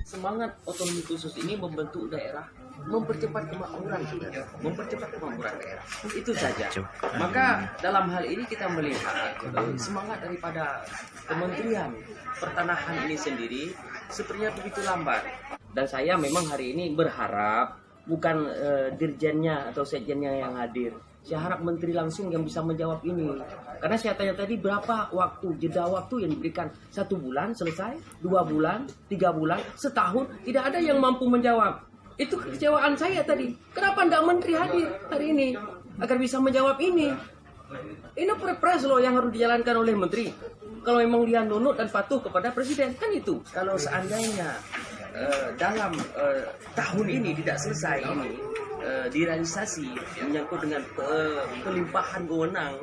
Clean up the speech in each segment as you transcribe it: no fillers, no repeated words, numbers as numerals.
semangat otonomi khusus ini membentuk daerah, mempercepat kemakmuran daerah. Itu saja. Maka dalam hal ini kita melihat semangat daripada Kementerian Pertanahan ini sendiri sepertinya begitu lambat. Dan saya memang hari ini berharap bukan dirjennya atau sekjennya yang hadir. Saya harap menteri langsung yang bisa menjawab ini. Karena saya tanya tadi berapa jeda waktu yang diberikan. 1 bulan selesai, 2 bulan, 3 bulan, setahun. Tidak ada yang mampu menjawab. Itu kekecewaan saya tadi. Kenapa tidak menteri hadir hari ini agar bisa menjawab ini? Ini perpres loh yang harus dijalankan oleh menteri. Kalau memang dia nunut dan patuh kepada presiden, kan itu. Kalau seandainya dalam tahun ini tidak selesai ini direalisasi menyangkut dengan pelimpahan wewenang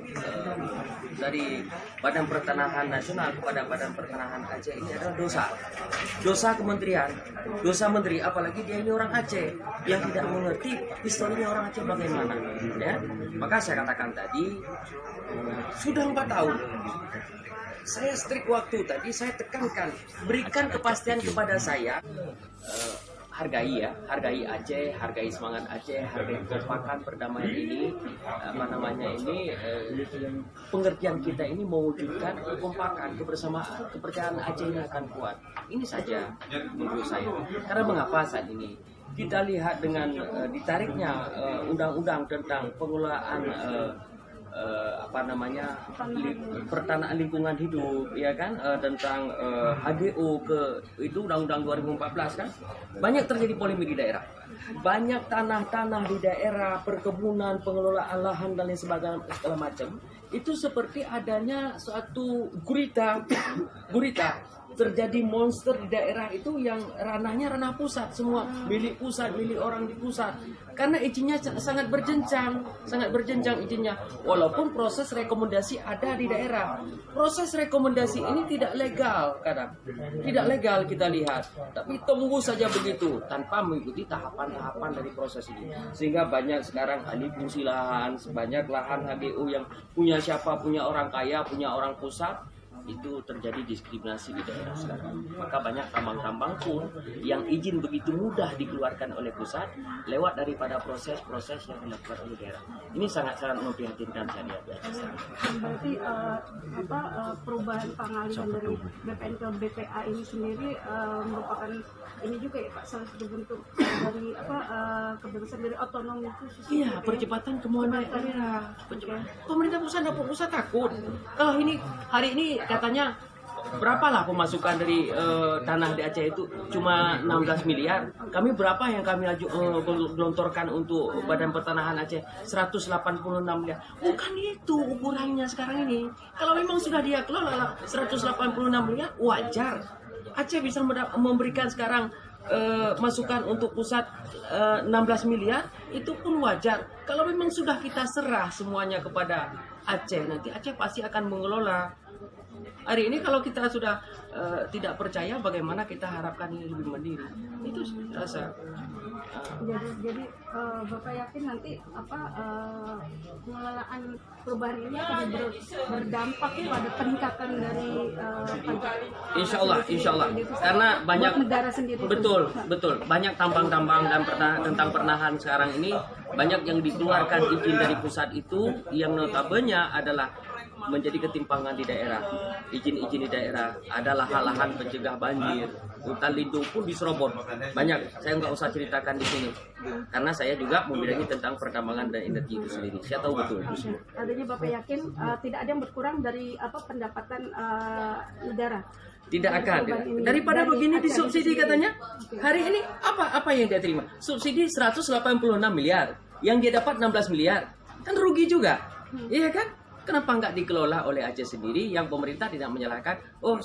dari Badan Pertanahan Nasional kepada Badan Pertanahan Aceh, ini adalah dosa kementerian, dosa menteri, apalagi dia ini orang Aceh yang tidak mengerti historinya orang Aceh bagaimana, ya. Maka saya katakan tadi sudah 4 tahun saya strik waktu tadi, saya tekankan, berikan kepastian kepada saya, hargai Aceh, hargai semangat Aceh, hargai kekompakan perdamaian ini, pengertian kita ini mewujudkan kekompakan, kebersamaan, kepercayaan Aceh ini akan kuat. Ini saja menurut saya. Karena mengapa saat ini kita lihat dengan ditariknya undang-undang tentang pengelolaan pertanahan lingkungan hidup, ya kan, tentang HGO itu undang-undang 2014 kan, banyak terjadi polemik di daerah, banyak tanah-tanah di daerah perkebunan, pengelolaan lahan dan lain sebagainya segala macam itu seperti adanya suatu gurita terjadi monster di daerah itu yang ranahnya ranah pusat, semua milik pusat, milik orang di pusat. Karena izinnya sangat berjenjang izinnya. Walaupun proses rekomendasi ada di daerah. Proses rekomendasi ini tidak legal kadang. Tidak legal kita lihat. Tapi tunggu saja begitu tanpa mengikuti tahapan-tahapan dari proses ini. Sehingga banyak sekarang alih fungsi lahan, sebanyak lahan HGU yang punya siapa, punya orang kaya, punya orang pusat. Itu terjadi diskriminasi di daerah sekarang. Maka banyak tambang-tambang pun yang izin begitu mudah dikeluarkan oleh pusat lewat daripada proses-proses yang dilakukan oleh daerah. Ini sangat-sangat memprihatinkan saya lihat. Berarti perubahan pengalihan dari BPN ke BPA ini sendiri merupakan ini juga ya Pak, salah satu bentuk dari kebebasan dari otonomi khusus. Iya, percepatan kemauan daerah. Pemerintah pusat takut. Kalau ini hari ini katanya berapalah pemasukan dari tanah di Aceh itu cuma 16 miliar. Kami berapa yang kami gelontorkan untuk Badan Pertanahan Aceh? 186 miliar. Bukan itu ukurannya sekarang ini. Kalau memang sudah dia kelola 186 miliar, wajar. Aceh bisa memberikan sekarang masukan untuk pusat 16 miliar, itu pun wajar. Kalau memang sudah kita serah semuanya kepada Aceh, nanti Aceh pasti akan mengelola. Hari ini kalau kita sudah tidak percaya, bagaimana kita harapkan ini lebih mandiri? Itu rasa. Jadi Bapak yakin nanti pengelolaan perubahan ini akan berdampak pada peningkatan dari pajak? Insya Allah. Karena banyak negara sendiri. Betul. Banyak tambang-tambang dan tentang pertanahan sekarang ini banyak yang dikeluarkan izin dari pusat itu yang notabene adalah menjadi ketimpangan di daerah. Izin-izin di daerah ada lahan-lahan pencegah banjir, hutan lindung pun diserobot. Banyak, saya nggak usah ceritakan di sini. Karena saya juga membidangi tentang perdamaian dan energi itu sendiri. Saya tahu betul itu semua. Adanya Bapak yakin tidak ada yang berkurang dari pendapatan negara? Tidak akan. Daripada begini disubsidi katanya. Hari ini apa yang dia terima? Subsidi 186 miliar. Yang dia dapat 16 miliar. Kan rugi juga. Iya kan? Kenapa nggak dikelola oleh Aceh sendiri yang pemerintah tidak menyalahkan? Oh,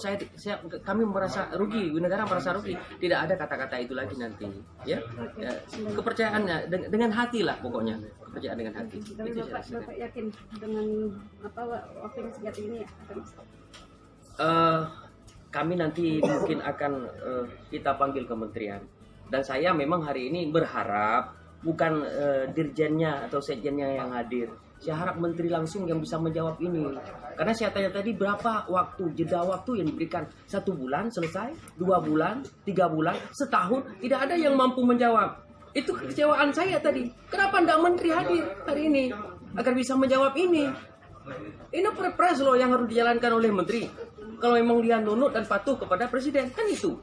kami merasa rugi, negara merasa rugi. Tidak ada kata-kata itu lagi nanti, ya. Kepercayaannya dengan hati lah pokoknya. Kepercayaan dengan hati. Tapi Bapak yakin dengan waktu yang sejati ini akan bisa? Kami nanti mungkin akan kita panggil kementerian. Dan saya memang hari ini berharap bukan dirjennya atau sekjennya yang hadir. Saya harap menteri langsung yang bisa menjawab ini. Karena saya tanya tadi berapa jeda waktu yang diberikan. 1 bulan selesai, 2 bulan, 3 bulan, setahun. Tidak ada yang mampu menjawab. Itu kekecewaan saya tadi. Kenapa tidak menteri hadir hari ini agar bisa menjawab ini? Ini perpres loh yang harus dijalankan oleh menteri. Kalau memang dia nurut dan patuh kepada presiden, kan itu.